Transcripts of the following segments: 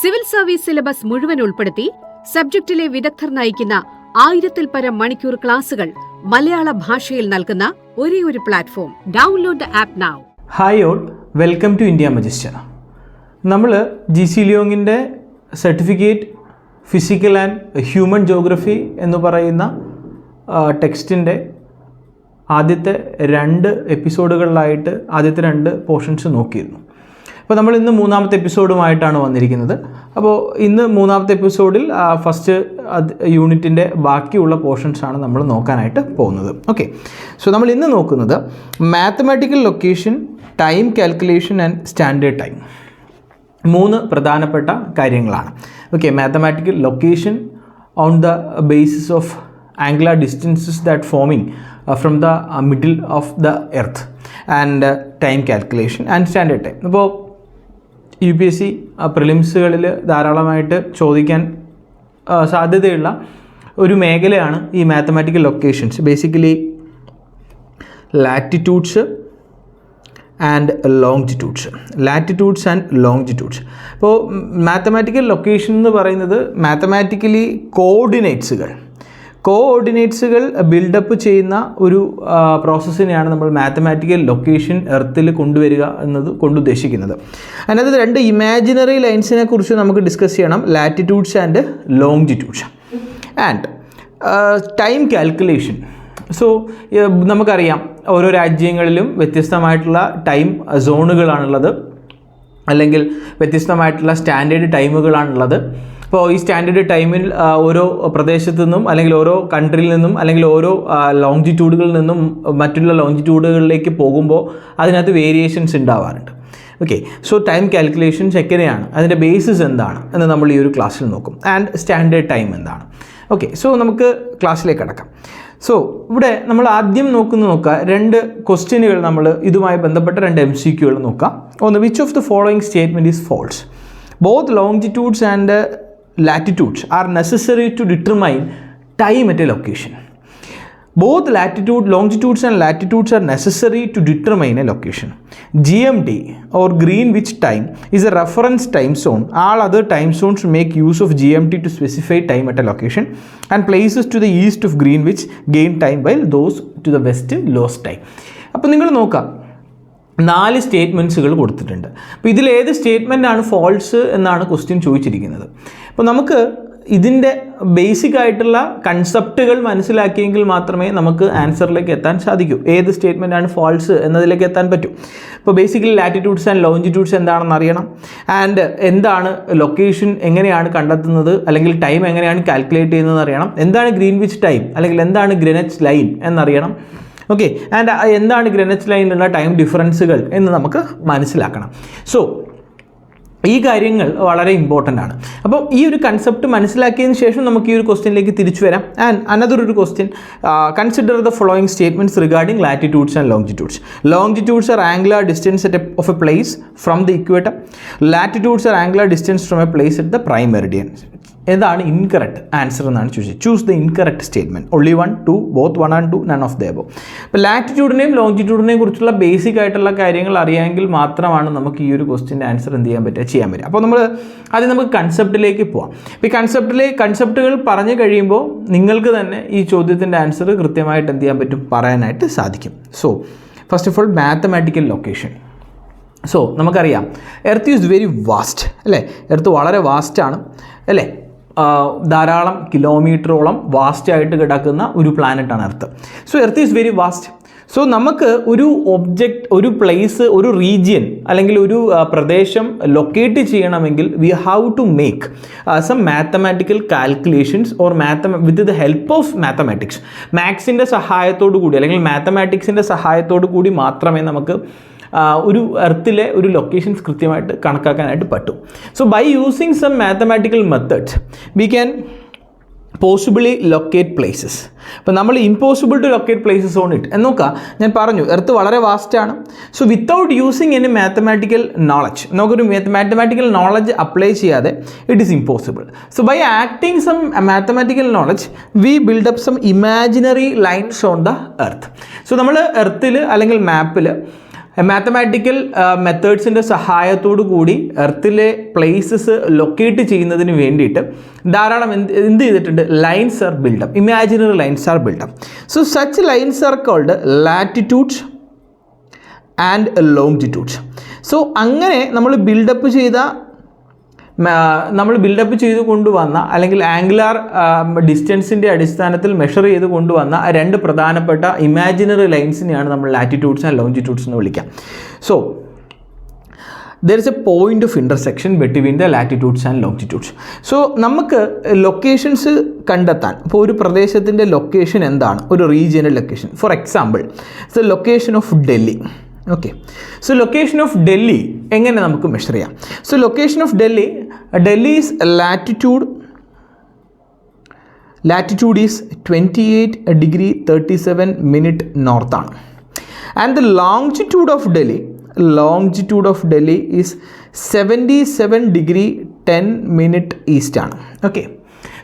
Civil service syllabus മുഴുവൻ ഉൾപ്പെടുത്തി സബ്ജക്റ്റിലെ വിദഗ്ധർ നയിക്കുന്ന 1000-ൽ പരം മണിക്കൂർ ക്ലാസുകൾ മലയാള ഭാഷയിൽ നൽകുന്ന ഒരേയൊരു platform. Download the app now. Hi all, welcome to India Magister. നമ്മൾ LEONGിൻ്റെ certificate physical and human geography എന്ന് പറയുന്ന ടെക്സ്റ്റിൻ്റെ ആദ്യത്തെ 2 എപ്പിസോഡുകളിലായിട്ട് ആദ്യത്തെ 2 പോർഷൻസ് നോക്കിയിരുന്നു. അപ്പോൾ നമ്മൾ ഇന്ന് 3ാമത്തെ എപ്പിസോഡുമായിട്ടാണ് വന്നിരിക്കുന്നത്. അപ്പോൾ ഇന്ന് 3ാമത്തെ എപ്പിസോഡിൽ ഫസ്റ്റ് യൂണിറ്റിൻ്റെ ബാക്കിയുള്ള പോർഷൻസാണ് നമ്മൾ നോക്കാനായിട്ട് പോകുന്നത്. ഓക്കെ, സോ നമ്മൾ ഇന്ന് നോക്കുന്നത് mathematical location, time calculation and standard time. 3 പ്രധാനപ്പെട്ട കാര്യങ്ങളാണ്. Okay, mathematical location on the basis of angular distances that forming from the middle of the earth and time calculation and standard time. അപ്പോൾ UPSC പ്രിലിംസുകളിൽ ധാരാളമായിട്ട് ചോദിക്കാൻ സാധ്യതയുള്ള ഒരു മേഖലയാണ് ഈ mathematical locations. Basically latitudes and longitudes, latitudes and longitudes. അപ്പോൾ mathematical location എന്ന് പറയുന്നത് മാത്തമാറ്റിക്കലി കോഓർഡിനേറ്റ്സുകൾ ബിൽഡപ്പ് ചെയ്യുന്ന ഒരു പ്രോസസ്സിനെയാണ് നമ്മൾ മാത്തമാറ്റിക്കൽ ലൊക്കേഷൻ എർത്തിൽ കൊണ്ടുവരിക എന്നത് കൊണ്ടുദ്ദേശിക്കുന്നത്. അതിനകത്ത് 2 ഇമാജിനറി ലൈൻസിനെ കുറിച്ച് നമുക്ക് ഡിസ്കസ് ചെയ്യണം, latitudes and longitudes. And time calculation. So നമുക്കറിയാം ഓരോ രാജ്യങ്ങളിലും വ്യത്യസ്തമായിട്ടുള്ള ടൈം സോണുകളാണുള്ളത്, അല്ലെങ്കിൽ വ്യത്യസ്തമായിട്ടുള്ള സ്റ്റാൻഡേർഡ് ടൈമുകളാണുള്ളത്. അപ്പോൾ ഈ സ്റ്റാൻഡേർഡ് ടൈമിൽ ഓരോ പ്രദേശത്തു നിന്നും അല്ലെങ്കിൽ ഓരോ കൺട്രിയിൽ നിന്നും അല്ലെങ്കിൽ ഓരോ ലോങ്ജിറ്റ്യൂഡുകളിൽ നിന്നും മറ്റുള്ള ലോങ്ജിറ്റ്യൂഡുകളിലേക്ക് പോകുമ്പോൾ അതിനകത്ത് വേരിയേഷൻസ് ഉണ്ടാവാറുണ്ട്. ഓക്കെ, സോ ടൈം കാൽക്കുലേഷൻസ് എങ്ങനെയാണ്, അതിൻ്റെ ബേസിസ് എന്താണ് എന്ന് നമ്മൾ ഈ ഒരു ക്ലാസ്സിൽ നോക്കും. ആൻഡ് സ്റ്റാൻഡേർഡ് ടൈം എന്താണ്. ഓക്കെ, സോ നമുക്ക് ക്ലാസ്സിലേക്ക് കടക്കാം. സോ ഇവിടെ നമ്മൾ ആദ്യം നോക്കുക 2 ക്വസ്റ്റ്യനുകൾ, നമ്മൾ ഇതുമായി ബന്ധപ്പെട്ട 2 MCQകൾ നോക്കാം. ഒന്ന്, which of the following statement is false? Both longitudes and latitudes are necessary to determine time at a location. Both longitudes and latitudes are necessary to determine a location. GMT or Greenwich time is a reference time zone. All other time zones make use of GMT to specify time at a location, and places to the east of Greenwich gain time while those to the west lose time. അപ്പോൾ നിങ്ങൾ നോക്കാം, 4 സ്റ്റേറ്റ്മെൻറ്റ്സുകൾ കൊടുത്തിട്ടുണ്ട്. അപ്പോൾ ഇതിലേത് സ്റ്റേറ്റ്മെൻറ്റാണ് false എന്നാണ് question ചോദിച്ചിരിക്കുന്നത്. അപ്പോൾ നമുക്ക് ഇതിൻ്റെ ബേസിക് ആയിട്ടുള്ള കൺസെപ്റ്റുകൾ മനസ്സിലാക്കിയെങ്കിൽ മാത്രമേ നമുക്ക് ആൻസറിലേക്ക് എത്താൻ സാധിക്കൂ. ഏത് സ്റ്റേറ്റ്മെൻറ്റാണ് ഫോൾസ് എന്നതിലേക്ക് എത്താൻ പറ്റും. ഇപ്പോൾ ബേസിക്കലി ലാറ്റിറ്റ്യൂഡ്സ് ആൻഡ് ലോഞ്ചിറ്റ്യൂഡ്സ് എന്താണെന്ന് അറിയണം. ആൻഡ് എന്താണ് ലൊക്കേഷൻ, എങ്ങനെയാണ് കണ്ടെത്തുന്നത്, അല്ലെങ്കിൽ ടൈം എങ്ങനെയാണ് കാൽക്കുലേറ്റ് ചെയ്യുന്നതെന്ന് അറിയണം. എന്താണ് ഗ്രീൻവിച്ച് ടൈം, അല്ലെങ്കിൽ എന്താണ് ഗ്രീനിച്ച് ലൈൻ എന്നറിയണം. ഓക്കെ, ആൻഡ് എന്താണ് ഗ്രീനിച്ച് ലൈനിലുള്ള ടൈം ഡിഫറൻസുകൾ എന്ന് നമുക്ക് മനസ്സിലാക്കണം. സോ ഈ കാര്യങ്ങൾ വളരെ ഇമ്പോർട്ടൻ്റ് ആണ്. അപ്പോൾ ഈ ഒരു കൺസെപ്റ്റ് മനസ്സിലാക്കിയതിന് ശേഷം നമുക്ക് ഈ ഒരു ക്വസ്റ്റ്യനിലേക്ക് തിരിച്ചു വരാം. ആൻഡ് അനദർ ഒരു question, consider the following statements regarding latitudes and longitudes. Longitudes are angular distance of a place from the equator. Latitudes are angular distance from a place at the prime meridian. ഏതാണ് incorrect answer എന്നാണ് ചോദിച്ചത്. Choose the incorrect statement. Only 1, 2, both 1 and 2, none of the above. ഇപ്പോൾ ലാറ്റിറ്റ്യൂഡിനെയും ലോങ്ജിറ്റ്യൂഡിനെയും കുറിച്ചുള്ള basic ആയിട്ടുള്ള കാര്യങ്ങൾ അറിയാമെങ്കിൽ മാത്രമാണ് നമുക്ക് ഈ ഒരു ക്വസ്റ്റ്യൻ്റെ ആൻസർ ചെയ്യാൻ പറ്റുക. അപ്പോൾ നമുക്ക് കൺസെപ്റ്റിലേക്ക് പോവാം. ഇപ്പോൾ ഈ കൺസെപ്റ്റുകൾ പറഞ്ഞു കഴിയുമ്പോൾ നിങ്ങൾക്ക് തന്നെ ഈ ചോദ്യത്തിൻ്റെ ആൻസർ കൃത്യമായിട്ട് എന്ത് ചെയ്യാൻ പറ്റും, പറയാനായിട്ട് സാധിക്കും. So first of all, mathematical location. So നമുക്കറിയാം എർത്ത് ഈസ് വെരി വാസ്റ്റ് അല്ലേ. എർത്ത് വളരെ വാസ്റ്റാണ് അല്ലേ. ധാരാളം കിലോമീറ്ററോളം വാസ്റ്റായിട്ട് കിടക്കുന്ന ഒരു പ്ലാനറ്റാണ് earth. So earth is very vast. So നമുക്ക് ഒരു ഒബ്ജക്റ്റ്, ഒരു പ്ലേസ്, ഒരു റീജിയൻ അല്ലെങ്കിൽ ഒരു പ്രദേശം ലൊക്കേറ്റ് ചെയ്യണമെങ്കിൽ we have to make some mathematical calculations or with the help of mathematics. മാത്സിൻ്റെ സഹായത്തോടു കൂടി അല്ലെങ്കിൽ മാത്തമാറ്റിക്സിൻ്റെ സഹായത്തോടു കൂടി മാത്രമേ നമുക്ക് ഒരു എർത്തിലെ ഒരു ലൊക്കേഷൻസ് കൃത്യമായിട്ട് കണക്കാക്കാനായിട്ട് പറ്റും. So by using some mathematical methods we can possibly locate places. അപ്പോൾ നമ്മൾ impossible to locate places on it എന്ന് നോക്കുക. ഞാൻ പറഞ്ഞു എർത്ത് വളരെ വാസ്റ്റാണ്. So without using any mathematical knowledge, നമുക്കൊരു മാത്തമാറ്റിക്കൽ നോളജ് അപ്ലൈ ചെയ്യാതെ it is impossible. So by acting some mathematical knowledge we build up some imaginary lines on the earth. So നമ്മൾ എർത്തിൽ അല്ലെങ്കിൽ മാപ്പിൽ മാത്തമാറ്റിക്കൽ മെത്തേഡ്സിൻ്റെ സഹായത്തോടു കൂടി എർത്തിലെ പ്ലേസസ് ലൊക്കേറ്റ് ചെയ്യുന്നതിന് വേണ്ടിയിട്ട് ധാരാളം എന്ത് ചെയ്തിട്ടുണ്ട്, lines are build up, imaginary lines are build up. So such lines are called latitudes and longitudes. So അങ്ങനെ നമ്മൾ ബിൽഡപ്പ് ചെയ്ത് കൊണ്ടുവന്ന അല്ലെങ്കിൽ ആംഗുലാർ ഡിസ്റ്റൻസിൻ്റെ അടിസ്ഥാനത്തിൽ മെഷർ ചെയ്ത് കൊണ്ടുവന്ന രണ്ട് പ്രധാനപ്പെട്ട ഇമാജിനറി ലൈൻസിനെയാണ് നമ്മൾ ലാറ്റിറ്റ്യൂഡ്സ് ആൻഡ് ലോങ്ജിറ്റ്യൂഡ്സ് എന്ന് വിളിക്കാം. So there is a point of intersection between the latitudes and longitudes. So നമുക്ക് ലൊക്കേഷൻസ് കണ്ടെത്താൻ, ഇപ്പോൾ ഒരു പ്രദേശത്തിൻ്റെ ലൊക്കേഷൻ എന്താണ്, ഒരു regional location. For example the location of Delhi. Okay, so location of Delhi എങ്ങനെ നമുക്ക് മെഷർ ചെയ്യാം? So location of Delhi is latitude is 28°37' നോർത്താണ്. And the longitude of Delhi is 77°10' ഈസ്റ്റാണ്. Okay,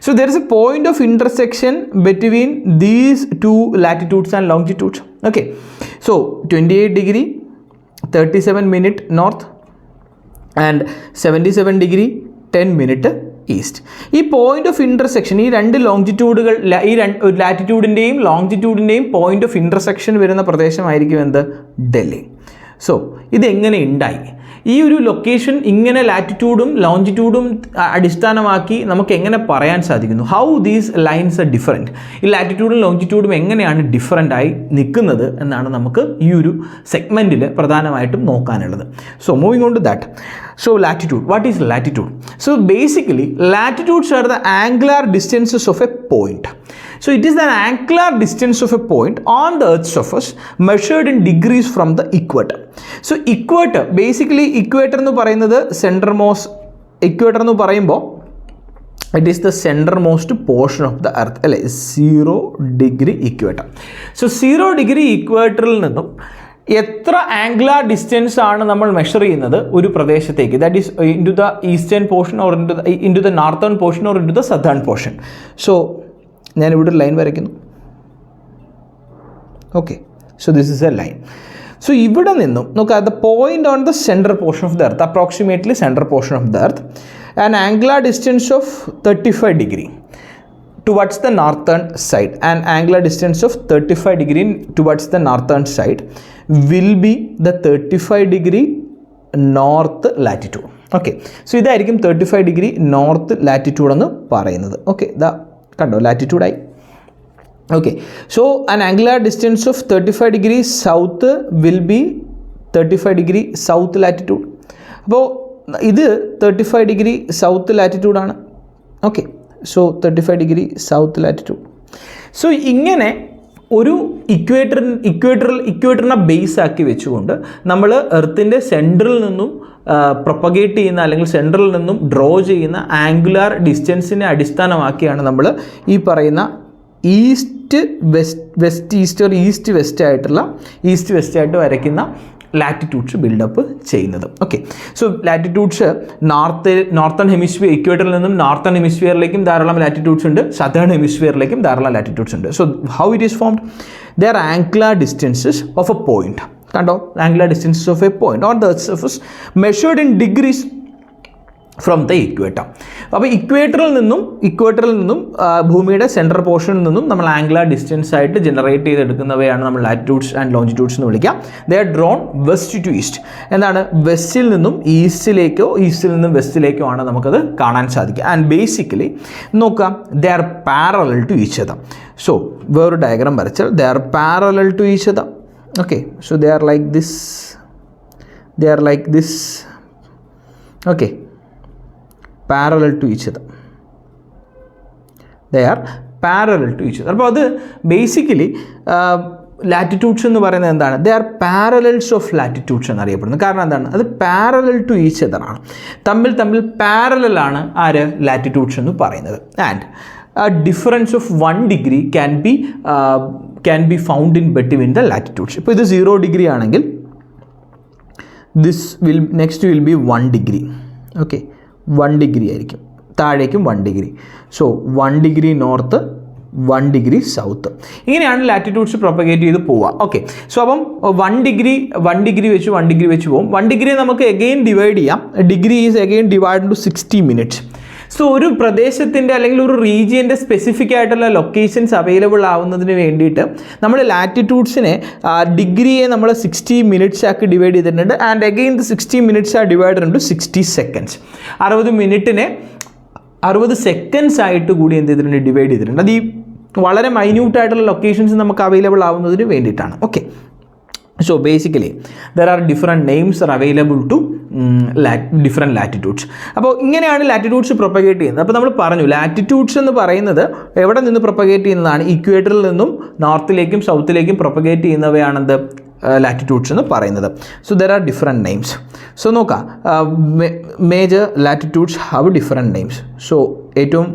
so there is a point of intersection between these two latitudes and longitudes. Okay, so 28°37' north and 77°10' east. ഈ point of intersection, ഈ രണ്ട് ലോങ്ജിറ്റ്യൂഡുകൾ, ഈ ലാറ്റിറ്റ്യൂഡിൻ്റെയും ലോങ്ജിറ്റ്യൂഡിൻ്റെയും point of intersection വരുന്ന പ്രദേശമായിരിക്കും എന്ത്, Delhi. So ഇതെങ്ങനെ ഉണ്ടായി? ഈ ഒരു ലൊക്കേഷൻ ഇങ്ങനെ ലാറ്റിറ്റ്യൂഡും ലോഞ്ചിറ്റ്യൂഡും അടിസ്ഥാനമാക്കി നമുക്ക് എങ്ങനെ പറയാൻ സാധിക്കുന്നു? How these lines are different, ഈ ലാറ്റിറ്റ്യൂഡും ലോഞ്ചിറ്റ്യൂഡും എങ്ങനെയാണ് ഡിഫറൻ്റ് ആയി നിൽക്കുന്നത് എന്നാണ് നമുക്ക് ഈ ഒരു സെഗ്മെൻറ്റിൽ പ്രധാനമായിട്ടും നോക്കാനുള്ളത്. So moving on to that. So latitude, what is latitude? So basically latitudes are the angular distances of a point. So it is an angular distance of a point on the earth's surface measured in degrees from the equator. So equator, basically equator എന്ന് പറയുന്നത് equator എന്ന് പറയുമ്പോൾ it is the centermost portion of the earth, അല്ലേ, 0° equator. So 0° equatorൽ നിന്നും എത്ര angular distance ആണ് നമ്മൾ measure ചെയ്യുന്നത് ഒരു പ്രദേശത്തേക്ക്, that is into the eastern portion or into the northern portion or into the southern portion. So ഞാനിവിടെ ഒരു ലൈൻ വരയ്ക്കുന്നു. Okay, so this is a line. So ഇവിടെ നിന്നും നോക്കുക, the point on the central portion of the earth, approximately central portion of the earth, and angular distance of 35° towards the northern side, and angular distance of 35° towards the northern side will be the 35° north latitude. Okay, so ഇതായിരിക്കും 35° north latitude എന്ന് പറയുന്നത്. Okay, ഇതാ കണ്ടോ latitude ആയി. Okay, so an angular distance of 35° south will be 35° south latitude. അപ്പോൾ ഇത് 35° south latitude ആണ്. Okay, so 35° south latitude. So ഇങ്ങനെ ഒരു ഇക്വേറ്ററിനെ ബേസ് ആക്കി വെച്ചുകൊണ്ട് നമ്മൾ എർത്തിൻ്റെ സെൻട്രൽ നിന്നും പ്രൊപ്പഗേറ്റ് ചെയ്യുന്ന അല്ലെങ്കിൽ സെൻട്രൽ നിന്നും ഡ്രോ ചെയ്യുന്ന ആംഗുലാർ ഡിസ്റ്റൻസിനെ അടിസ്ഥാനമാക്കിയാണ് നമ്മൾ ഈ പറയുന്ന ഈസ്റ്റ് വെസ്റ്റ് ആയിട്ട് വരയ്ക്കുന്ന ലാറ്റിറ്റ്യൂഡ്സ് ബിൽഡപ്പ് ചെയ്യുന്നത്. Okay, so latitudes northern hemisphere, ഇക്വേറ്ററിൽ നിന്നും നോർത്തേൺ ഹെമിസ്ഫിയറിലേക്കും ധാരാളം ലാറ്റിറ്റ്യൂഡ്സ് ഉണ്ട്, സദേൺ ഹെമിസ്ഫിയറിലേക്കും ധാരാളം ലാറ്റിറ്റ്യൂഡ്സ് ഉണ്ട്. So how it is formed? They are angular distances of a point. കണ്ടോ, angular distances of a point on the earth surface measured in degrees from the equator. അപ്പോൾ ഇക്വേറ്ററിൽ നിന്നും ഭൂമിയുടെ central പോർഷനിൽ നിന്നും നമ്മൾ ആംഗുലാർ ഡിസ്റ്റൻസ് ആയിട്ട് ജനറേറ്റ് ചെയ്തെടുക്കുന്നവയാണ് നമ്മൾ ലാറ്റിറ്റ്യൂഡ്സ് ആൻഡ് ലോഞ്ചിറ്റ്യൂഡ്സ് എന്ന് വിളിക്കാം. They are drawn west to east. എന്താണ്, വെസ്റ്റിൽ നിന്നും ഈസ്റ്റിലേക്കോ ഈസ്റ്റിൽ നിന്നും വെസ്റ്റിലേക്കോ ആണ് നമുക്കത് കാണാൻ സാധിക്കുക. ആൻഡ് ബേസിക്കലി നോക്കാം, they are parallel to each other. So വേറൊരു ഡയഗ്രാം വരച്ചാൽ they are parallel to each other. Okay, so they are like this. Okay, parallel to each other. They are parallel to each other. അപ്പോൾ അത് basically latitudes എന്ന് പറയുന്നത് എന്താണ്? They are parallels of latitudes എന്നറിയപ്പെടുന്നത്. കാരണം എന്താണ്? അത് പാരലൽ ടു ഈച്ച് അതർ ആണ്, തമ്മിൽ പാരലലാണ് ആര്, ലാറ്റിറ്റ്യൂഡ്സ് എന്ന് പറയുന്നത്. And a difference of 1° can be found in between the latitudes. ഇപ്പോൾ ഇത് 0° ആണെങ്കിൽ next will be 1°. ഓക്കെ, 1° ആയിരിക്കും, താഴേക്കും 1°. So 1° north 1 degree south. ഇങ്ങനെയാണ് ലാറ്റിറ്റ്യൂഡ്സ് പ്രൊപ്പഗേറ്റ് ചെയ്ത് പോവുക. ഓക്കെ, സോ അപ്പം 1 ഡിഗ്രി വെച്ച് പോകും. 1 ഡിഗ്രി നമുക്ക് എഗെയിൻ ഡിവൈഡ് ചെയ്യാം. Degree is again divide to 60 minutes. So ഒരു പ്രദേശത്തിൻ്റെ അല്ലെങ്കിൽ ഒരു റീജിയൻ്റെ സ്പെസിഫിക് ആയിട്ടുള്ള ലൊക്കേഷൻസ് അവൈലബിൾ ആവുന്നതിന് വേണ്ടിയിട്ട് നമ്മൾ ലാറ്റിറ്റ്യൂഡ്സിനെ ഡിഗ്രിയെ നമ്മൾ 60 മിനിറ്റ്സ് ആക്കി ഡിവൈഡ് ചെയ്തിട്ടുണ്ട്. And again the 60 minutes are divided into 60 seconds. 60 മിനിറ്റിനെ 60 സെക്കൻഡ്സ് ആയിട്ട് കൂടി എന്ത് ചെയ്തിട്ടുണ്ട്, ഡിവൈഡ് ചെയ്തിട്ടുണ്ട്. അത് ഈ വളരെ മൈന്യൂട്ടായിട്ടുള്ള ലൊക്കേഷൻസ് നമുക്ക് അവൈലബിൾ ആവുന്നതിന് വേണ്ടിയിട്ടാണ്. Okay, so basically there are different names are available to different latitudes. അപ്പോൾ ഇങ്ങനെയാണ് ലാറ്റിറ്റ്യൂഡ്സ് പ്രൊപ്പഗേറ്റ് ചെയ്യുന്നത്. അപ്പോൾ നമ്മൾ പറഞ്ഞു ലാറ്റിറ്റ്യൂഡ്സ് എന്ന് പറയുന്നത് എവിടെ നിന്ന് പ്രൊപ്പഗേറ്റ് ചെയ്യുന്നതാണ്, ഇക്വേറ്ററിൽ നിന്നും നോർത്തിലേക്കും സൗത്തിലേക്കും പ്രൊപ്പഗേറ്റ് ചെയ്യുന്നവയാണെന്ത് ലാറ്റിറ്റ്യൂഡ്സ് എന്ന് പറയുന്നത്. So there are different names. So നോക്കാം, major latitudes have different names. So ഏറ്റവും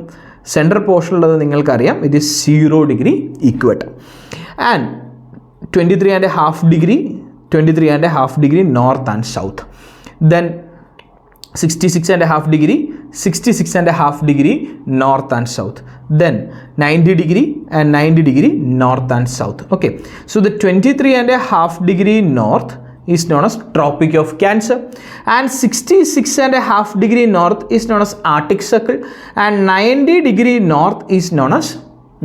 സെൻട്രൽ പോർഷനുള്ളത് നിങ്ങൾക്കറിയാം, ഇത് 0 degree equator. And 23.5 degree north and south. Then 66.5 degree north and south. Then 90 degree and 90 degree north and south. Okay, so the 23.5 degree north is known as Tropic of Cancer, and 66.5 degree north is known as Arctic Circle, and 90 degree north is known as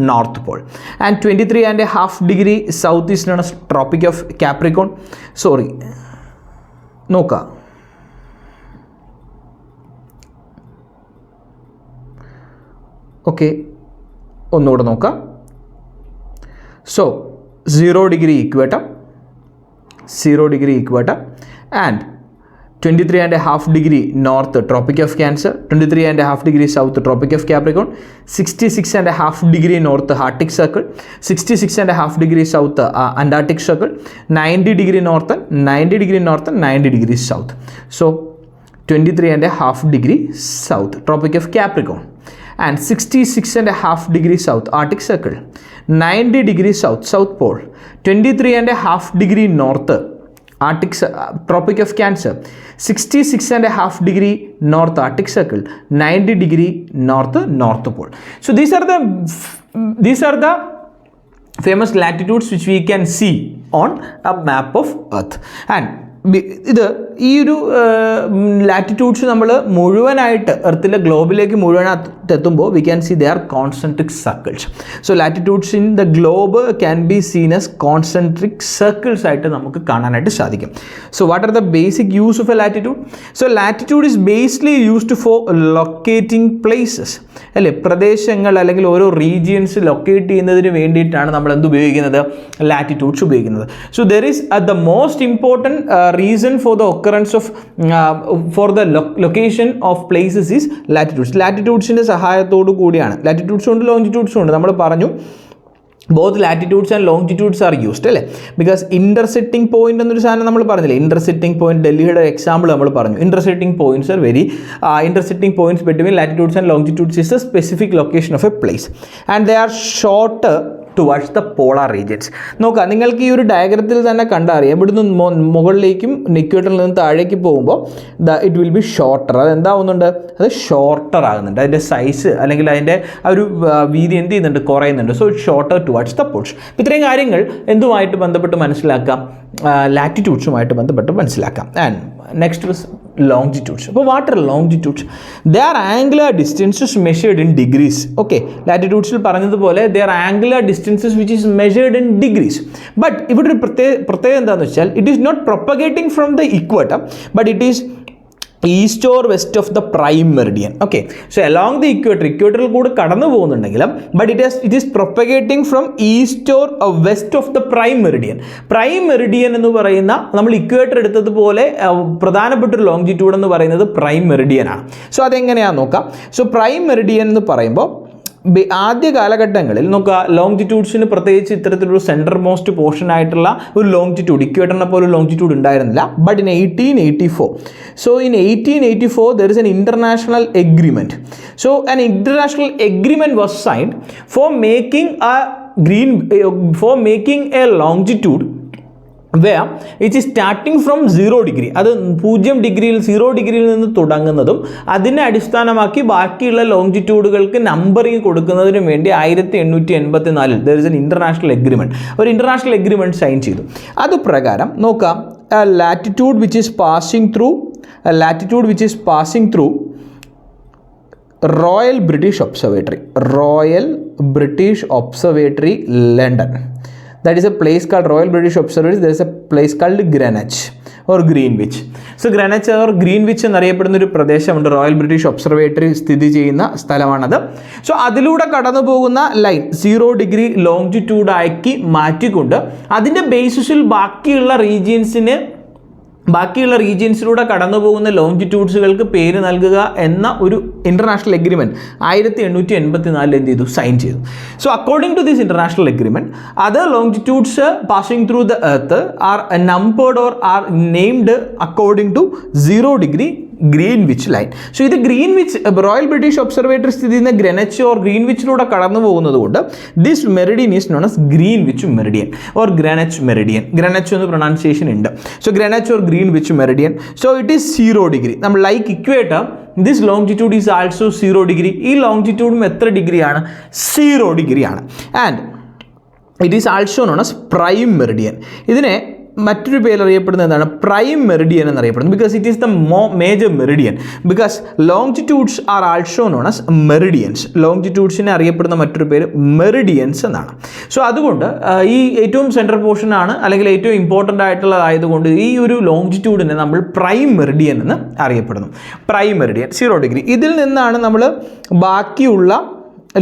North Pole, and 23.5 degree south is known as Tropic of Capricorn. Sorry, നോക്ക okay, ഒന്നുകൂടെ നോക്കാം. So 0 degree equator and 23.5 degree north Tropic of Cancer, 23.5 degree south Tropic of Capricorn, 66.5 degree north Arctic Circle, 66.5 degree south Antarctic Circle, 90 degree north, 90 degree south. So 23.5 degree south Tropic of Capricorn, and 66.5 degree south Arctic Circle, 90 degree south South Pole, 23.5 degree north Arctic Tropic of Cancer, 66.5 degree north Arctic Circle, 90 degree north North Pole. So these are the famous latitudes which we can see on a map of Earth. And ഇത് ഈ ഒരു latitudes നമ്മൾ മുഴുവനായിട്ട് എർത്തിലെ ഗ്ലോബിലേക്ക് മുഴുവനായിട്ട് എത്തുമ്പോൾ we can see they are concentric circles. So latitudes in the globe can be seen as concentric circles ആയിട്ട് നമുക്ക് കാണാനായിട്ട് സാധിക്കും. So what are the basic use of a latitude? So latitude is basically used for locating places, അല്ലേ, പ്രദേശങ്ങൾ അല്ലെങ്കിൽ ഓരോ regions locate ചെയ്യുന്നതിന് വേണ്ടിയിട്ടാണ് നമ്മൾ എന്ത് ഉപയോഗിക്കുന്നത്, ലാറ്റിറ്റ്യൂഡ്സ് ഉപയോഗിക്കുന്നത്. So there is the most important reason for the occurrence of location of places is latitudes. ലാറ്റിറ്റ്യൂഡ്സിൻ്റെ സഹായത്തോടു കൂടിയാണ്. ലാറ്റിറ്റ്യൂഡ്സും ഉണ്ട് ലോഞ്ചിറ്റ്യൂഡ്സും ഉണ്ട്. നമ്മൾ പറഞ്ഞു both latitudes and longitudes are used, അല്ലേ, ബിക്കോസ് ഇൻ്റർസെക്റ്റിംഗ് പോയിന്റ് എന്നൊരു സാധനം നമ്മൾ പറഞ്ഞില്ലേ, ഇൻ്റർസെക്റ്റിംഗ് പോയിന്റ്, ഡൽഹിയുടെ എക്സാമ്പിൾ നമ്മൾ പറഞ്ഞു. Intersecting points R intersecting points between latitudes and longitudes is a specific location of a place, and they are shorter towards the polar regions. നോക്കാം, നിങ്ങൾക്ക് ഈ ഒരു ഡയഗ്രത്തിൽ തന്നെ കണ്ടറിയാം, ഇവിടുന്ന് മുകളിലേക്കും ഇക്വേറ്ററിൽ നിന്ന് താഴേക്ക് പോകുമ്പോൾ ഇറ്റ് വിൽ ബി ഷോർട്ടർ. അത് എന്താവുന്നുണ്ട്, അത് ഷോർട്ടർ ആകുന്നുണ്ട്. അതിൻ്റെ സൈസ് അല്ലെങ്കിൽ അതിൻ്റെ ആ ഒരു വീതി എന്ത് ചെയ്യുന്നുണ്ട്, കുറയുന്നുണ്ട്. So it shorter towards the poles. ഇത്രയും കാര്യങ്ങൾ എന്തുമായിട്ട് ബന്ധപ്പെട്ട് മനസ്സിലാക്കാം, ലാറ്റിറ്റ്യൂഡ്സുമായിട്ട് ബന്ധപ്പെട്ട് മനസ്സിലാക്കാം. And next is longitudes. അപ്പോൾ what are longitudes? They are angular distances measured in degrees. Okay, latitudes പറഞ്ഞതുപോലെ they are angular distances which is measured in degrees. But ഇവിടെ ഒരു പ്രത്യേകത എന്താണെന്ന് വെച്ചാൽ it is not propagating from the equator, but it is east or west of the prime meridian. Okay, so along the equator കൂടെ കടന്നു പോകുന്നുണ്ടെങ്കിലും but it is propagating from east or west of the prime meridian. Prime meridian എന്ന് പറയുന്ന നമ്മൾ equator എടുത്തതുപോലെ പ്രധാനപ്പെട്ട ഒരു longitude എന്ന് പറയുന്നത് prime Meridian ആണ്. സോ അതെങ്ങനെയാണെന്ന് നോക്കാം. സോ പ്രൈം മെറിഡിയൻ എന്ന് പറയുമ്പോൾ ആദ്യ കാലഘട്ടങ്ങളിൽ നോക്കുക, ലോങ്ജിറ്റ്യൂഡ്സിന് പ്രത്യേകിച്ച് ഇത്തരത്തിലൊരു സെൻട്രൽ മോസ്റ്റ് പോർഷൻ ആയിട്ടുള്ള ഒരു ലോങ്ജിറ്റ്യൂഡ്, ഇക്വേറ്ററിനെ പോലെ ഒരു ലോങ്ജിറ്റ്യൂഡ് ഉണ്ടായിരുന്നില്ല. But in 1884 there is an international agreement. So an international agreement was signed for making a longitude where it is starting from 0 degree. അത് 0 ഡിഗ്രിയിൽ 0 ഡിഗ്രിയിൽ നിന്ന് തുടങ്ങുന്നതും അതിനെ അടിസ്ഥാനമാക്കി ബാക്കിയുള്ള ലോങ്ജിറ്റ്യൂഡുകൾക്ക് നമ്പറിങ് കൊടുക്കുന്നതിന് വേണ്ടി 1884 there is an international agreement, ഒരു ഇന്റർനാഷണൽ എഗ്രിമെന്റ് സൈൻ ചെയ്തു. അത് പ്രകാരം നോക്കാം, latitude which is passing through Royal British Observatory London. That is a place called Royal British Observatory. There is a place called Greenwich or Greenwich. So Greenwich or Greenwich എന്നറിയപ്പെടുന്ന ഒരു പ്രദേശമുണ്ട്, royal British observatory സ്ഥിതി ചെയ്യുന്ന സ്ഥലമാണത്. So അതിലൂടെ കടന്നു പോകുന്ന line 0 degree longitude ആക്കി മാറ്റിക്കൊണ്ട് അതിൻ്റെ ബേസിസിൽ ബാക്കിയുള്ള റീജിയൻസിലൂടെ കടന്നു പോകുന്ന ലോങ്ജിറ്റ്യൂഡ്സുകൾക്ക് പേര് നൽകുക എന്ന ഒരു ഇന്റർനാഷണൽ എഗ്രിമെന്റ് 1884 എന്ത് ചെയ്തു, സൈൻ ചെയ്തു. So according to this international agreement, other longitudes passing through the earth are numbered or are named according to 0 degree Greenwich line. So ഇത് ഗ്രീൻവിച്ച് റോയൽ ബ്രിട്ടീഷ് ഒബ്സർവേറ്ററി സ്ഥിതി ചെയ്യുന്ന ഗ്രെനച്ച് ഓർ ഗ്രീൻവിച്ചിലൂടെ കടന്നു പോകുന്നത് കൊണ്ട് this meridian is known as Greenwich meridian or Greenwich meridian. Greenwich എന്ന് pronunciation ഉണ്ട്. So Greenwich or Greenwich meridian. So it is 0 degree. നമ്മൾ like equator, this longitude is also 0 degree. ഈ ലോങ്ജിറ്റ്യൂഡും എത്ര ഡിഗ്രിയാണ്? 0 ഡിഗ്രിയാണ്. And it is also known as prime meridian. ഇതിനെ മറ്റൊരു പേര് അറിയപ്പെടുന്നത് എന്താണ്? പ്രൈം മെറിഡിയൻ എന്നറിയപ്പെടുന്നത്. Because it is the major meridian. Because longitudes are also known as meridians. ലോങ്ജിറ്റ്യൂഡ്സിനെ അറിയപ്പെടുന്ന മറ്റൊരു പേര് മെറിഡിയൻസ് എന്നാണ്. സോ അതുകൊണ്ട് ഈ ഏറ്റവും സെൻട്രൽ പോർഷൻ ആണ്, അല്ലെങ്കിൽ ഏറ്റവും ഇമ്പോർട്ടൻ്റ് ആയിട്ടുള്ളതായതുകൊണ്ട് ഈ ഒരു ലോങ്ജിറ്റ്യൂഡിനെ നമ്മൾ പ്രൈം മെറിഡിയൻ എന്ന് അറിയപ്പെടുന്നു. Prime Meridian 0 degree. ഇതിൽ നിന്നാണ് നമ്മൾ ബാക്കിയുള്ള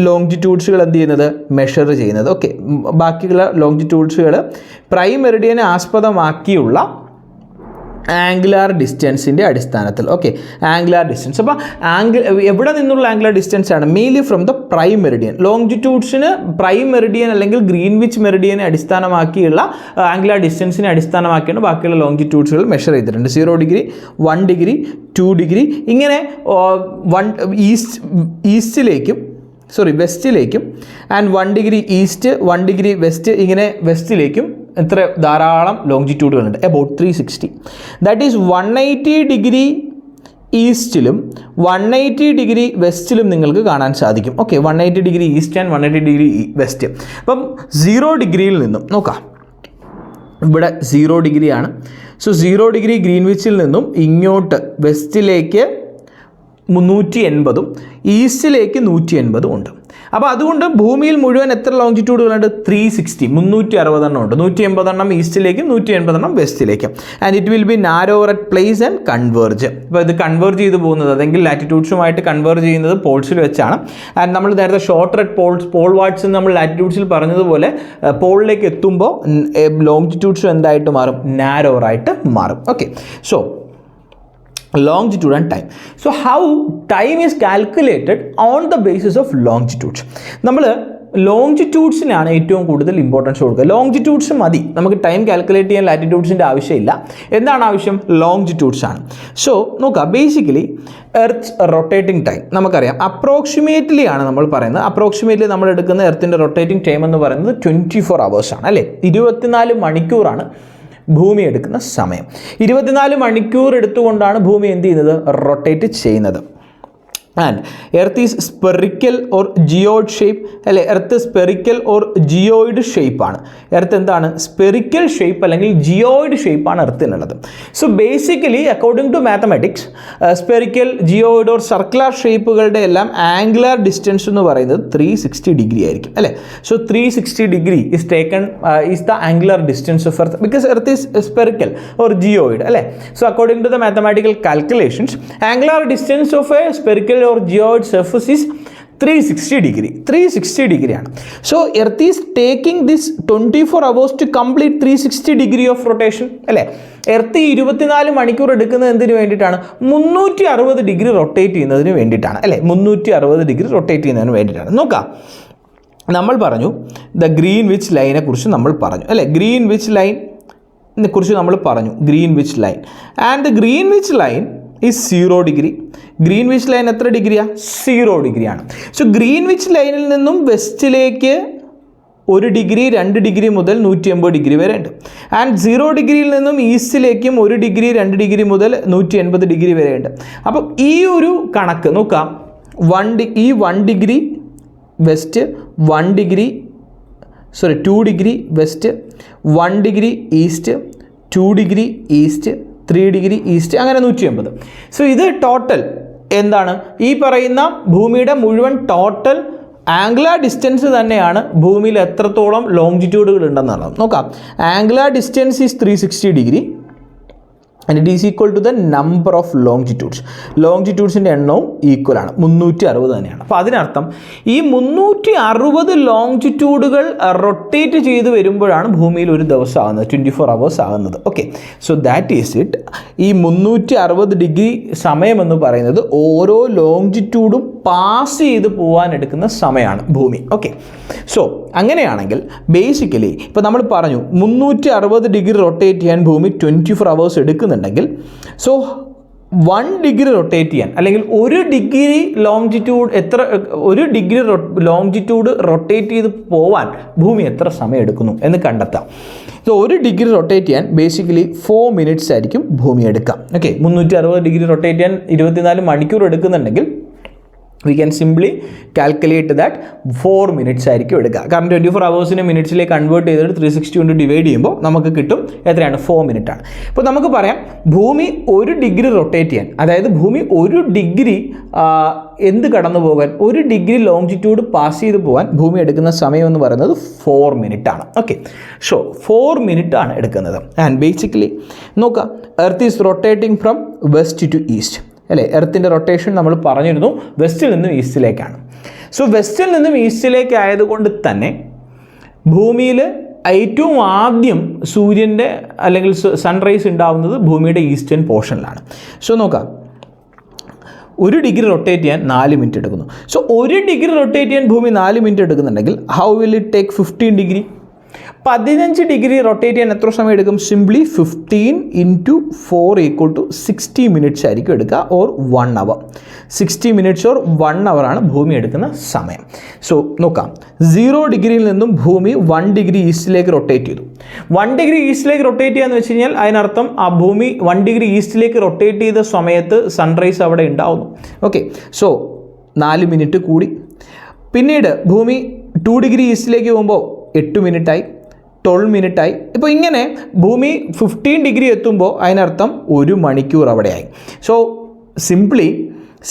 ലോങ്ജിറ്റ്യൂഡ്സുകൾ എന്ത് ചെയ്യുന്നത്, മെഷർ ചെയ്യുന്നത്. ഓക്കെ, ബാക്കിയുള്ള ലോങ്ജിറ്റ്യൂഡ്സുകൾ പ്രൈം മെറിഡിയനെ ആസ്പദമാക്കിയുള്ള ആംഗുലാർ ഡിസ്റ്റൻസിൻ്റെ അടിസ്ഥാനത്തിൽ. Okay, angular distance. അപ്പോൾ എവിടെ നിന്നുള്ള ആംഗുലാർ ഡിസ്റ്റൻസ് ആണ്? Mainly from the prime meridian. ലോങ്ജിറ്റ്യൂഡ്സിന് പ്രൈം മെറിഡിയൻ അല്ലെങ്കിൽ ഗ്രീൻവിച്ച് മെറിഡിയനെ അടിസ്ഥാനമാക്കിയുള്ള ആംഗുലാർ ഡിസ്റ്റൻസിനെ അടിസ്ഥാനമാക്കിയാണ് ബാക്കിയുള്ള ലോങ്ജിറ്റ്യൂഡ്സുകൾ മെഷർ ചെയ്തിട്ടുണ്ട്. 0 ഡിഗ്രി, 1 ഡിഗ്രി, 2 ഡിഗ്രി, ഇങ്ങനെ വെസ്റ്റിലേക്കും and 1 degree east, 1 degree west, ഇങ്ങനെ വെസ്റ്റിലേക്കും എത്ര ധാരാളം ലോങ്ജിറ്റ്യൂഡുകളുണ്ട്. അബൌട്ട് 360. ദാറ്റ് ഈസ് 180 ഡിഗ്രി ഈസ്റ്റിലും 180 ഡിഗ്രി വെസ്റ്റിലും നിങ്ങൾക്ക് കാണാൻ സാധിക്കും. Okay, 180 degree east and 180 degree west. അപ്പം 0 ഡിഗ്രിയിൽ നിന്നും നോക്കാം, ഇവിടെ 0 ഡിഗ്രിയാണ്. സോ 0 ഡിഗ്രി ഗ്രീൻവിച്ചിൽ നിന്നും ഇങ്ങോട്ട് വെസ്റ്റിലേക്ക് 380 ഈസ്റ്റിലേക്ക് 180 ഉണ്ട്. അപ്പോൾ അതുകൊണ്ട് ഭൂമിയിൽ മുഴുവൻ എത്ര ലോങ്ജിറ്റ്യൂഡുകളുണ്ട്? 360, 360 ഉണ്ട്. 180 ഈസ്റ്റിലേക്കും 180 വെസ്റ്റിലേക്കും. And it will be narrower at place and converge. ഇപ്പോൾ ഇത് കൺവേർജ് ചെയ്ത് പോകുന്നത്, അല്ലെങ്കിൽ ലാറ്റിറ്റ്യൂഡ്സുമായിട്ട് കൺവേർജ് ചെയ്യുന്നത് പോൾസിൽ വെച്ചാണ്. ആൻഡ് നമ്മൾ നേരത്തെ ഷോർട്ടർ അറ്റ് പോൾ വാട്ട്സ് എന്ന് നമ്മൾ ലാറ്റിറ്റ്യൂഡ്സിൽ പറഞ്ഞതുപോലെ പോളിലേക്ക് എത്തുമ്പോൾ ലോങ്ജിറ്റ്യൂഡ്സും എന്തായിട്ട് മാറും? നാരോവറായിട്ട് മാറും. Okay, so longitude and time. So how time is calculated on the basis of longitudes? നമ്മൾ ലോങ്ജിറ്റ്യൂഡ്സിനാണ് ഏറ്റവും കൂടുതൽ ഇമ്പോർട്ടൻസ് കൊടുക്കുക. ലോങ്ജിറ്റ്യൂഡ്സ് മതി, നമുക്ക് ടൈം കാൽക്കുലേറ്റ് ചെയ്യാൻ ലാറ്റിറ്റ്യൂഡ്സിൻ്റെ ആവശ്യമില്ല. എന്താണ് ആവശ്യം? ലോങ്ജിറ്റ്യൂഡ്സ് ആണ്. സോ നോക്കുക, ബേസിക്കലി എർത്ത് റൊട്ടേറ്റിംഗ് ടൈം നമുക്കറിയാം, അപ്രോക്സിമേറ്റ്ലി ആണ് നമ്മൾ പറയുന്നത്. അപ്രോക്സിമേറ്റ്ലി നമ്മൾ എടുക്കുന്ന എർത്തിൻ്റെ റൊട്ടേറ്റിംഗ് ടൈം എന്ന് പറയുന്നത് 24 hours ആണ്, അല്ലേ? 24 മണിക്കൂറാണ് ഭൂമി എടുക്കുന്ന സമയം. 24 മണിക്കൂർ എടുത്തുകൊണ്ടാണ് ഭൂമി എന്ത് ചെയ്യുന്നത്? റൊട്ടേറ്റ് ചെയ്യുന്നത്. And earth is spherical or geoid shape, അല്ലെ? എർത്ത് സ്പെറിക്കൽ ഓർ ജിയോയിഡ് ഷേപ്പാണ്. എർത്ത് എന്താണ്? സ്പെറിക്കൽ ഷേപ്പ് അല്ലെങ്കിൽ ജിയോയിഡ് ഷേപ്പാണ് എർത്തിനുള്ളത്. So basically according to mathematics, spherical, geoid or circular ഷേപ്പുകളുടെ എല്ലാം ആംഗുലാർ ഡിസ്റ്റൻസ് എന്ന് പറയുന്നത് 360 ഡിഗ്രി ആയിരിക്കും, അല്ലേ? So 360 degree is taken is the angular distance of earth because earth is spherical or geoid, അല്ലേ? So according to the mathematical calculations, angular distance of A spherical or geoid surface is 360 degree. 360 ഡിഗ്രിയാണ്. So earth is taking this 24 hours to complete 360 degree of rotation, അല്ലേ? Earth 24 മണിക്കൂർ എടുക്കുന്നത് എന്തിനു വേണ്ടിയിട്ടാണ്? 360 degree rotate ചെയ്യുന്നതിന് വേണ്ടിയിട്ടാണ്, അല്ലേ? 360 ഡിഗ്രി റൊട്ടേറ്റ് ചെയ്യുന്നതിന് വേണ്ടിയിട്ടാണ്. നോക്കാം, നമ്മൾ പറഞ്ഞു ദ ഗ്രീൻവിച്ച് ലൈനെ കുറിച്ച് നമ്മൾ പറഞ്ഞു, അല്ലേ? ഗ്രീൻവിച്ച് ലൈനെ കുറിച്ച് നമ്മൾ പറഞ്ഞു, Greenwich line. And the Greenwich line is 0 degree. Greenwich line എത്ര ഡിഗ്രിയാണ്? 0 ഡിഗ്രിയാണ്. സോ ഗ്രീൻവിച്ച് ലൈനിൽ നിന്നും വെസ്റ്റിലേക്ക് 1 ഡിഗ്രി 2 ഡിഗ്രി മുതൽ 180 ഡിഗ്രി വരെ ഉണ്ട്. ആൻഡ് 0 ഡിഗ്രിയിൽ നിന്നും ഈസ്റ്റിലേക്കും 1 ഡിഗ്രി 2 ഡിഗ്രി മുതൽ 180 ഡിഗ്രി വരെ ഉണ്ട്. അപ്പോൾ ഈ ഒരു കണക്ക് നോക്കാം. 1 degree west, 2 degree west, 1 degree east, 2 degree east, 3 degree east, അങ്ങനെ 180. സോ ഇത് ടോട്ടൽ എന്താണ്? ഈ പറയുന്ന ഭൂമിയുടെ മുഴുവൻ ടോട്ടൽ ആംഗുലാർ ഡിസ്റ്റൻസ് തന്നെയാണ് ഭൂമിയിൽ എത്രത്തോളം ലോങ്ജിറ്റ്യൂഡുകൾ ഉണ്ടെന്നുള്ളത്. നോക്കാം. Angular distance is 360 degree and it is equal to the number of longitudes. ലോങ്ജിറ്റ്യൂഡ്സിൻ്റെ എണ്ണവും ഈക്വൽ ആണ്, 360 തന്നെയാണ്. അപ്പോൾ അതിനർത്ഥം ഈ 360 ലോങ്ജിറ്റ്യൂഡുകൾ റൊട്ടേറ്റ് ചെയ്ത് വരുമ്പോഴാണ് ഭൂമിയിൽ ഒരു ദിവസം ആകുന്നത്, 24 hours ആകുന്നത്. Okay, so that is it. ഈ 360 ഡിഗ്രി സമയമെന്ന് പറയുന്നത് ഓരോ ലോങ്ജിറ്റ്യൂഡും പാസ് ചെയ്ത് പോകാൻ എടുക്കുന്ന സമയമാണ് ഭൂമി. ഓക്കെ, സോ അങ്ങനെയാണെങ്കിൽ ബേസിക്കലി ഇപ്പോൾ നമ്മൾ പറഞ്ഞു 360 ഡിഗ്രി റൊട്ടേറ്റ് ചെയ്യാൻ ഭൂമി 24 hours എടുക്കുന്നുണ്ടെങ്കിൽ, സോ 1 ഡിഗ്രി റൊട്ടേറ്റ് ചെയ്യാൻ അല്ലെങ്കിൽ 1 ഡിഗ്രി ലോങ്ജിറ്റ്യൂഡ് ലോങ്ജിറ്റ്യൂഡ് റൊട്ടേറ്റ് ചെയ്ത് പോവാൻ ഭൂമി എത്ര സമയം എടുക്കുന്നു എന്ന് കണ്ടെത്താം. സോ 1 ഡിഗ്രി റൊട്ടേറ്റ് ചെയ്യാൻ ബേസിക്കലി 4 minutes ആയിരിക്കും ഭൂമി എടുക്കാം. ഓക്കെ, 360 ഡിഗ്രി റൊട്ടേറ്റ് ചെയ്യാൻ 24 മണിക്കൂർ എടുക്കുന്നുണ്ടെങ്കിൽ we can simply calculate that 4 minutes ആയിരിക്കും എടുക്കുക. കാരണം 24 hours മിനിറ്റ്സിലേക്ക് കൺവേർട്ട് ചെയ്തിട്ട് 360 കൊണ്ട് ഡിവൈഡ് ചെയ്യുമ്പോൾ നമുക്ക് കിട്ടും എത്രയാണ്? 4 minutes ആണ്. അപ്പോൾ നമുക്ക് പറയാം ഭൂമി 1 ഡിഗ്രി റൊട്ടേറ്റ് ചെയ്യാൻ, അതായത് ഭൂമി 1 ഡിഗ്രി കടന്നു പോകാൻ, 1 ഡിഗ്രി ലോങ്ജിറ്റ്യൂഡ് പാസ് ചെയ്ത് പോകാൻ ഭൂമി എടുക്കുന്ന സമയം എന്ന് പറയുന്നത് 4 minutes ആണ്. ഓക്കെ, സോ 4 minutes ആണ് എടുക്കുന്നത്. ആൻഡ് ബേസിക്കലി നോക്കാം, earth is rotating from west to east അല്ലേ? എർത്തിൻ്റെ റൊട്ടേഷൻ നമ്മൾ പറഞ്ഞിരുന്നു വെസ്റ്റിൽ നിന്നും ഈസ്റ്റിലേക്കാണ്. സോ വെസ്റ്റിൽ നിന്നും ഈസ്റ്റിലേക്ക് ആയതുകൊണ്ട് തന്നെ ഭൂമിയിൽ ഏറ്റവും ആദ്യം സൂര്യൻ്റെ അല്ലെങ്കിൽ സൺറൈസ് ഉണ്ടാവുന്നത് ഭൂമിയുടെ ഈസ്റ്റേൺ പോർഷനിലാണ്. സോ നോക്കാം, 1 ഡിഗ്രി റൊട്ടേറ്റ് ചെയ്യാൻ 4 minutes എടുക്കുന്നു. സോ 1 ഡിഗ്രി റൊട്ടേറ്റ് ചെയ്യാൻ ഭൂമി 4 minutes എടുക്കുന്നുണ്ടെങ്കിൽ how will it take 15 degree? 15 degree rotate ചെയ്യാൻ എത്ര സമയം എടുക്കും? സിംപ്ലി 15 × 4 = 60 minutes ആയിരിക്കും എടുക്കുക, or 1 hour. 60 minutes or 1 hour ആണ് ഭൂമി എടുക്കുന്ന സമയം. സോ നോക്കാം, 0 ഡിഗ്രിയിൽ നിന്നും ഭൂമി 1 ഡിഗ്രി ഈസ്റ്റിലേക്ക് റൊട്ടേറ്റ് ചെയ്തു. 1 ഡിഗ്രി ഈസ്റ്റിലേക്ക് റൊട്ടേറ്റ് ചെയ്യാന്ന് വെച്ച് കഴിഞ്ഞാൽ അതിനർത്ഥം ആ ഭൂമി 1 ഡിഗ്രി ഈസ്റ്റിലേക്ക് റൊട്ടേറ്റ് ചെയ്ത സമയത്ത് സൺറൈസ് അവിടെ ഉണ്ടാവുന്നു. ഓക്കെ, സോ 4 minutes കൂടി. പിന്നീട് ഭൂമി 2 ഡിഗ്രി ഈസ്റ്റിലേക്ക് പോകുമ്പോൾ 8 minutes ആയി, 12 minutes ആയി. ഇപ്പോൾ ഇങ്ങനെ ഭൂമി 15 ഡിഗ്രി എത്തുമ്പോൾ അതിനർത്ഥം 1 മണിക്കൂർ അവിടെയായി. സോ സിംപ്ലി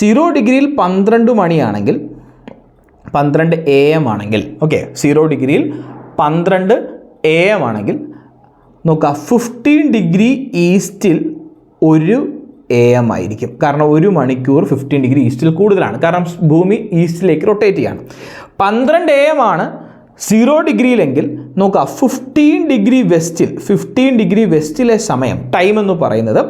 0 ഡിഗ്രിയിൽ 12 മണിയാണെങ്കിൽ 12 AM ആണെങ്കിൽ, ഓക്കെ, 0 ഡിഗ്രിയിൽ 12 AM ആണെങ്കിൽ നോക്കുക, 15 ഡിഗ്രി ഈസ്റ്റിൽ 1 AM ആയിരിക്കും. കാരണം 1 മണിക്കൂർ 15 ഡിഗ്രി ഈസ്റ്റിൽ കൂടുതലാണ്, കാരണം ഭൂമി ഈസ്റ്റിലേക്ക് റൊട്ടേറ്റ് ചെയ്യാണ്. 12 AM ആണ് 0 ഡിഗ്രിയിലെങ്കിൽ നോക്കുക, 15 ഡിഗ്രി വെസ്റ്റിലെ സമയം ടൈം എന്ന് പറയുന്നത്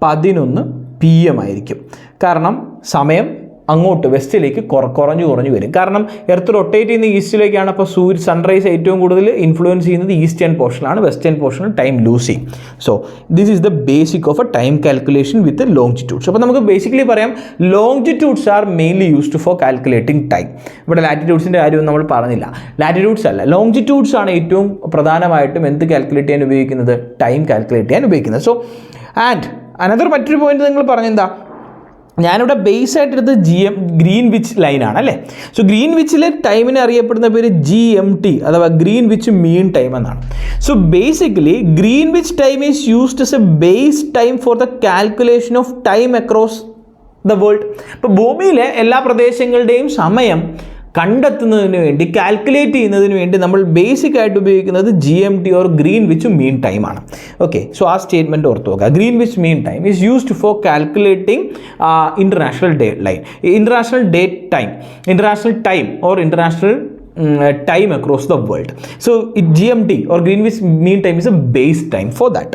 11 PM ആയിരിക്കും. കാരണം സമയം അങ്ങോട്ട് വെസ്റ്റിലേക്ക് കുറഞ്ഞു വരും. കാരണം എർത്ത് റൊട്ടേറ്റ് ചെയ്യുന്ന ഈസ്റ്റിലേക്കാണ്. അപ്പോൾ സൺറൈസ് ഏറ്റവും കൂടുതൽ ഇൻഫ്ലുവൻസ് ചെയ്യുന്നത് ഈസ്റ്റേൺ പോർഷനാണ്, വെസ്റ്റേൺ പോർഷനിൽ ടൈം ലൂസ് ചെയ്യും. So this is the basic of a time calculation with longitudes. അപ്പോൾ നമുക്ക് ബേസിക്കലി പറയാം, longitudes are mainly used for calculating time. ഇവിടെ ലാറ്റിറ്റ്യൂഡ്സിൻ്റെ കാര്യമൊന്നും നമ്മൾ പറഞ്ഞില്ല. ലാറ്റിറ്റ്യൂഡ്സ് അല്ല, ലോങ്ജിറ്റ്യൂഡ്സ് ആണ് ഏറ്റവും പ്രധാനമായിട്ടും എന്ത് കാൽക്കുലേറ്റ് ചെയ്യാൻ ഉപയോഗിക്കുന്നത്? ടൈം കാൽക്കുലേറ്റ് ചെയ്യാൻ ഉപയോഗിക്കുന്നത്. സോ ആൻഡ് മറ്റൊരു പോയിന്റ് നിങ്ങൾ പറഞ്ഞെന്താ? ഞാനിവിടെ ബേസ് ആയിട്ട് എടുത്തത് ഗ്രീൻവിച്ച് ലൈനാണ് അല്ലേ? സോ ഗ്രീൻവിച്ചിലെ ടൈമിനെ അറിയപ്പെടുന്ന പേര് GMT അഥവാ ഗ്രീൻവിച്ച് മീൻ ടൈം എന്നാണ്. So basically Greenwich time is used as A base time for the calculation of time across the world. ഇപ്പോൾ ഭൂമിയിലെ എല്ലാ പ്രദേശങ്ങളുടെയും സമയം കണ്ടെത്തുന്നതിന് വേണ്ടി, കാൽക്കുലേറ്റ് ചെയ്യുന്നതിന് വേണ്ടി നമ്മൾ ബേസിക് ആയിട്ട് ഉപയോഗിക്കുന്നത് GMT ഓർ ഗ്രീൻവിച്ച് മീൻ ടൈമാണ്. ഓക്കെ, സോ ആ സ്റ്റേറ്റ്മെൻറ്റ് ഓർത്ത് നോക്കുക. Greenwich mean time is used for calculating international time or international time across the world. So GMT or Greenwich Mean Time is a base time for that.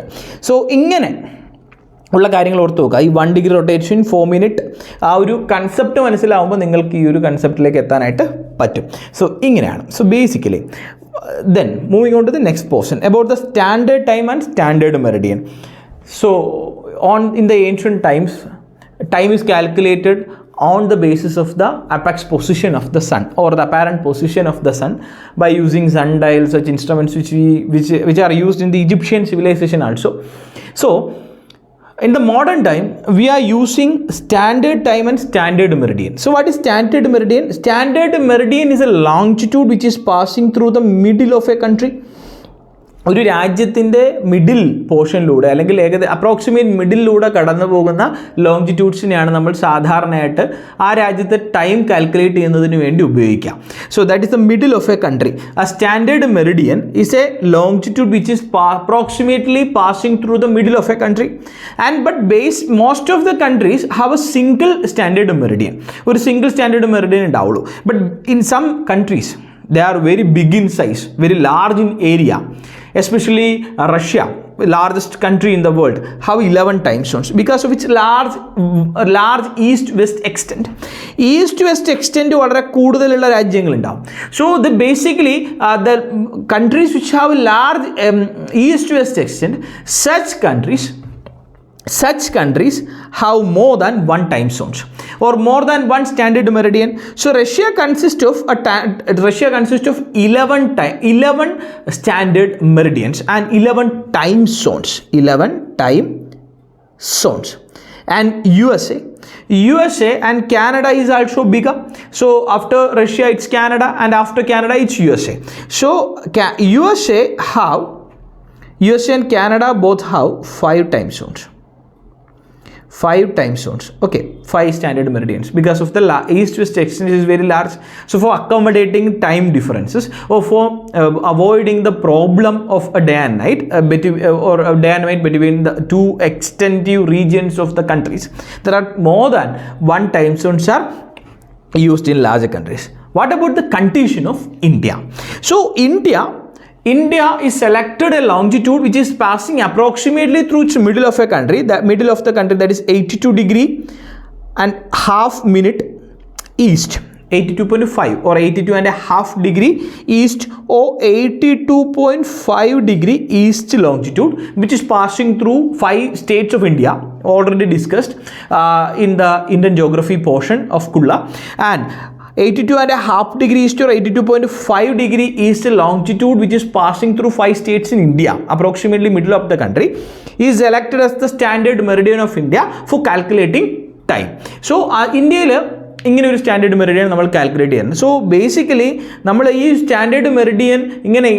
So ഇങ്ങനെ ഉള്ള കാര്യങ്ങൾ ഓർത്ത് നോക്കുക. ഈ 1 degree rotation 4 minutes ആ ഒരു concept മനസ്സിലാവുമ്പോൾ നിങ്ങൾക്ക് ഈ ഒരു കൺസെപ്റ്റിലേക്ക് എത്താനായിട്ട് പറ്റും. സോ ഇങ്ങനെയാണ്. So basically then moving on to the next portion about the standard time and standard meridian. So in the ancient times, time is calculated on the basis of the apex position of the sun or the apparent position of the sun by using sundials, such instruments which are used in the Egyptian civilization also. So in the modern time we are using standard time and standard meridian. So what is standard meridian? Standard meridian is a longitude which is passing through the middle of a country. ഒരു രാജ്യത്തിൻ്റെ middle പോർഷനിലൂടെ അല്ലെങ്കിൽ approximate മിഡിലൂടെ കടന്നു പോകുന്ന ലോങ്ജിറ്റ്യൂഡ്സിനെയാണ് നമ്മൾ സാധാരണയായിട്ട് ആ രാജ്യത്തെ time calculate ചെയ്യുന്നതിന് വേണ്ടി ഉപയോഗിക്കാം. So that is the middle of A country. A standard meridian is a longitude which is approximately passing through the middle of a country. But most of the countries have a single standard meridian. ഒരു single standard meridian ഉണ്ടാവുള്ളൂ. But in some countries they are very big in size, very large in area. Especially Russia, largest country in the world, have 11 time zones because of its large east-west extent. East-west extent വളരെ കൂടുതലുള്ള രാജ്യങ്ങളുണ്ടാവും. So basically the countries which have large east-west extent, such countries have more than one time zones or more than one standard meridian. So Russia consists of 11 standard meridians and 11 time zones. And USA and Canada is also bigger. So after Russia it's Canada, and after Canada it's USA. So USA and Canada both have 5 time zones. 5 time zones. Okay, 5 standard meridians because of the east-west extent is very large. So for accommodating time differences or for avoiding the problem of a day and night between the two extensive regions of the countries, there are more than one time zones are used in larger countries. What about the condition of India? So India is selected a longitude which is passing approximately through its middle of a country, the middle of the country, that is 82 degree and half minute east, 82.5 or 82.5 degree east or 82.5 degree east longitude, which is passing through 5 states of India, already discussed in the Indian geography portion of Kulla. And 82.5 degree east or 82.5 degree east longitude which is passing through 5 states in India, approximately middle of the country, is selected as the standard meridian of India for calculating time. So ഇന്ത്യയിൽ ഇങ്ങനെ ഒരു standard Meridian നമ്മൾ calculate ചെയ്യുന്നത്. So basically നമ്മൾ ഈ standard Meridian ഇങ്ങനെ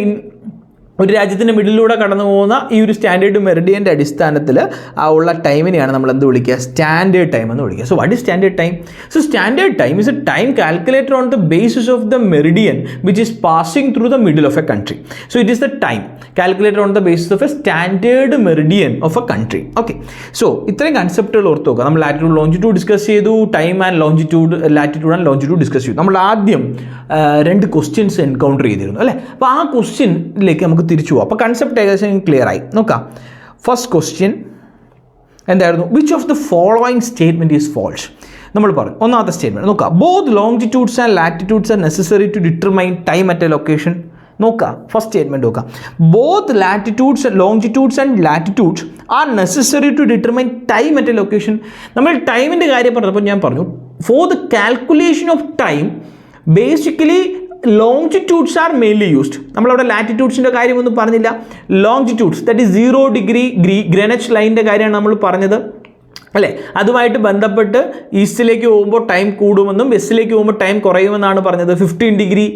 ഒരു രാജ്യത്തിൻ്റെ മിഡിലൂടെ കടന്നു പോകുന്ന ഈ ഒരു സ്റ്റാൻഡേർഡ് മെറിഡിയൻ്റെ അടിസ്ഥാനത്തിൽ ഉള്ള ടൈമിനെയാണ് നമ്മൾ എന്ത് വിളിക്കുക? സ്റ്റാൻഡേർഡ് ടൈം എന്ന് വിളിക്കുക. So what is standard time? So standard time is A time calculated on the basis of the Meridian which is passing through the middle of A country. So it is the time calculated on the basis of A standard Meridian of A country. Okay, so ഇത്രയും കൺസെപ്റ്റുകൾ ഓർത്ത് നോക്കുക. നമ്മൾ latitude longitude discuss ചെയ്തു, time and longitude, latitude and longitude discuss ചെയ്തു. നമ്മൾ ആദ്യം 2 questions encounter ചെയ്തിരുന്നു അല്ലേ? അപ്പോൾ ആ ക്വസ്റ്റ്യനിലേക്ക് നമുക്ക് തിരിച്ചു പോകാം. അപ്പോൾ കൺസെപ്റ്റ് ഏകദേശം ക്ലിയർ ആയി. നോക്കാം, ഫസ്റ്റ് ക്വസ്റ്റ്യൻ എന്തായിരുന്നു? Which of the following statement is false? നമ്മൾ പറഞ്ഞു ഒന്നാമത്തെ സ്റ്റേറ്റ്മെൻറ്റ് നോക്കാം. Both longitudes and latitudes are necessary to determine time at a location. നോക്കാം, ഫസ്റ്റ് സ്റ്റേറ്റ്മെൻറ്റ് നോക്കാം. Both longitudes and latitudes are necessary to determine time at a location. നമ്മൾ ടൈമിൻ്റെ കാര്യം പറഞ്ഞപ്പോൾ ഞാൻ പറഞ്ഞു for the calculation of time basically longitudes are mainly used. നമ്മളവിടെ ലാറ്റിറ്റ്യൂഡ്സിൻ്റെ കാര്യമൊന്നും പറഞ്ഞില്ല. Longitudes that is 0 degree Greenwich ലൈനിൻ്റെ കാര്യമാണ് നമ്മൾ പറഞ്ഞത് അല്ലേ? അതുമായിട്ട് ബന്ധപ്പെട്ട് ഈസ്റ്റിലേക്ക് പോകുമ്പോൾ ടൈം കൂടുമെന്നും വെസ്റ്റിലേക്ക് പോകുമ്പോൾ ടൈം കുറയുമെന്നാണ് പറഞ്ഞത്. 15 degree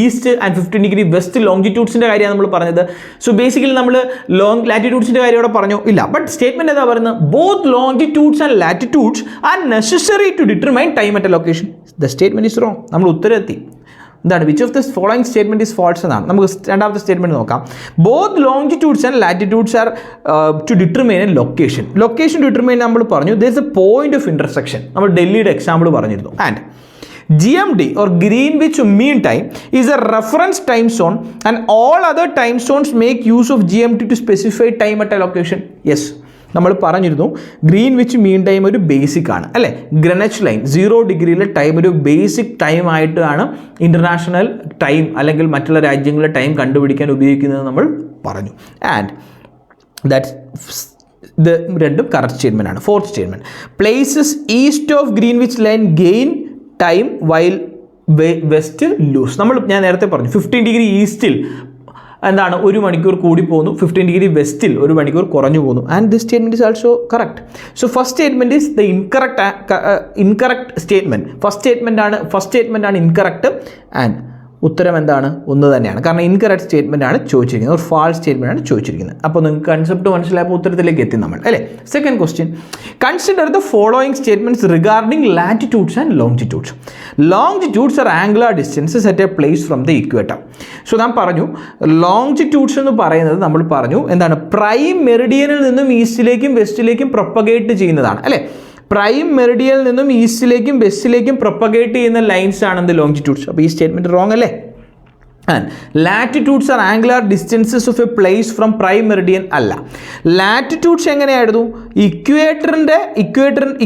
east and 15 degree west ലോങ്ജിറ്റ്യൂഡ്സിൻ്റെ കാര്യമാണ് നമ്മൾ പറഞ്ഞത്. സോ ബേസിക്കലി നമ്മൾ ലാറ്റിറ്റ്യൂഡ്സിൻ്റെ കാര്യം ഇവിടെ പറഞ്ഞു ഇല്ല. ബട്ട് സ്റ്റേറ്റ്മെൻറ്റ് എന്താ പറയുന്നത്? Both longitudes and latitudes are necessary to determine time at a location. The statement is wrong. നമ്മൾ ഉത്തരത്തി എന്താണ്? Which of the following statement is false എന്നാണ്. നമുക്ക് രണ്ടാമത്തെ സ്റ്റേറ്റ്മെൻറ്റ് നോക്കാം. Both longitudes and latitudes are to determine a location. Location determine നമ്മൾ പറഞ്ഞു there is a point of intersection. നമ്മൾ ഡൽഹിയുടെ എക്സാമ്പിൾ പറഞ്ഞിരുന്നു. And GMT or Greenwich Mean Time is a reference time zone and all other time zones make use of GMT to specify time at a location. Yes, നമ്മൾ പറഞ്ഞിരുന്നു Greenwich മീൻ time ഒരു basic ആണ് അല്ലേ? Greenwich line 0 ഡിഗ്രിയിലെ time ഒരു basic time ആയിട്ടാണ് international time അല്ലെങ്കിൽ മറ്റുള്ള രാജ്യങ്ങളിലെ ടൈം കണ്ടുപിടിക്കാൻ ഉപയോഗിക്കുന്നത് നമ്മൾ പറഞ്ഞു. ആൻഡ് ദാറ്റ് ഇത് രണ്ടും കറക്റ്റ് സ്റ്റേറ്റ്മെൻ്റ് ആണ്. Fourth statement, places east of Greenwich line gain time while west lose. ഞാൻ നേരത്തെ പറഞ്ഞു 15 ഡിഗ്രി ഈസ്റ്റിൽ എന്താണ് 1 മണിക്കൂർ കൂടി പോകുന്നു, 15 ഡിഗ്രി വെസ്റ്റിൽ 1 മണിക്കൂർ കുറഞ്ഞു പോകുന്നു. And this statement is also correct. So first statement is the incorrect statement. First statement ആണ് ഇൻകറക്റ്റ്. ആൻഡ് ഉത്തരം എന്താണ്? ഒന്ന് തന്നെയാണ്. കാരണം ഇൻകറക്റ്റ് സ്റ്റേറ്റ്മെൻ്റ് ആണ് ചോദിച്ചിരിക്കുന്നത്, ഒരു ഫാൾസ് സ്റ്റേറ്റ്മെൻ്റ് ആണ് ചോദിച്ചിരിക്കുന്നത്. അപ്പോൾ നിങ്ങൾക്ക് കൺസെപ്റ്റ് മനസ്സിലായപ്പോൾ ഉത്തരത്തിലേക്ക് എത്തി നമ്മൾ അല്ലേ. Second question, consider the following statements regarding latitudes and longitudes. Longitudes are angular distances at a place from the equator. So ഞാൻ പറഞ്ഞു ലോങ്ജിറ്റ്യൂഡ്സ് എന്ന് പറയുന്നത് നമ്മൾ പറഞ്ഞു എന്താണ്, പ്രൈം മെറിഡിയനിൽ നിന്നും ഈസ്റ്റിലേക്കും വെസ്റ്റിലേക്കും പ്രൊപ്പഗേറ്റ് ചെയ്യുന്നതാണ് അല്ലേ. പ്രൈം മെറിഡിയനിൽ നിന്നും ഈസ്റ്റിലേക്കും വെസ്റ്റിലേക്കും പ്രൊപ്പഗേറ്റ് ചെയ്യുന്ന ലൈൻസ് ആണ് എന്ത്, ലോങ്ജിറ്റ്യൂഡ്സ്. അപ്പോൾ ഈ സ്റ്റേറ്റ്മെൻറ്റ് റോങ് അല്ലേ. And latitudes are angular distances of a place from prime meridian അല്ല. ലാറ്റിറ്റ്യൂഡ്സ് എങ്ങനെയായിരുന്നു,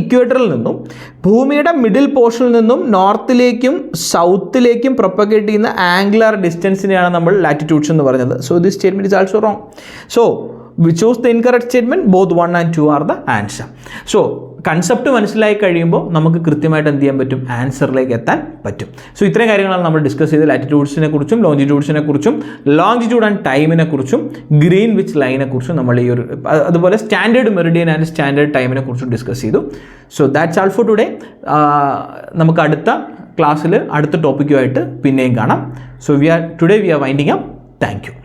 ഇക്വേറ്ററിൽ നിന്നും ഭൂമിയുടെ മിഡിൽ പോർഷനിൽ നിന്നും നോർത്തിലേക്കും സൗത്തിലേക്കും പ്രൊപ്പഗേറ്റ് ചെയ്യുന്ന ആംഗുലാർ ഡിസ്റ്റൻസിനെയാണ് നമ്മൾ ലാറ്റിറ്റ്യൂഡ്സ് എന്ന് പറഞ്ഞത്. So this statement is also wrong. So we chose the incorrect statement. Both 1 and 2 are the answer. So concept മനസ്സിലായി കഴിയുമ്പോൾ നമുക്ക് കൃത്യമായിട്ട് എന്ത് ചെയ്യാൻ പറ്റും, ആൻസറിലേക്ക് എത്താൻ പറ്റും. സോ ഇത്രയും കാര്യങ്ങളാണ് നമ്മൾ ഡിസ്കസ് ചെയ്ത് ലാറ്റിറ്റ്യൂഡ്സിനെ കുറിച്ചും ലോഞ്ചിറ്റ്യൂഡ്സിനെ കുറിച്ചും ലോഞ്ചിറ്റ്യൂഡ് ആൻഡ് ടൈമിനെ കുറിച്ചും ഗ്രീൻവിച്ച് ലൈനെ കുറിച്ചും നമ്മൾ ഈ ഒരു അതുപോലെ സ്റ്റാൻഡേർഡ് മെറിഡിയൻ ആൻഡ് സ്റ്റാൻഡേർഡ് ടൈമിനെ കുറിച്ചും ഡിസ്കസ് ചെയ്തു. So that's all for today. നമുക്ക് അടുത്ത ക്ലാസ്സിൽ അടുത്ത ടോപ്പിക്കുമായിട്ട് പിന്നെയും കാണാം. So we R winding up. Thank you.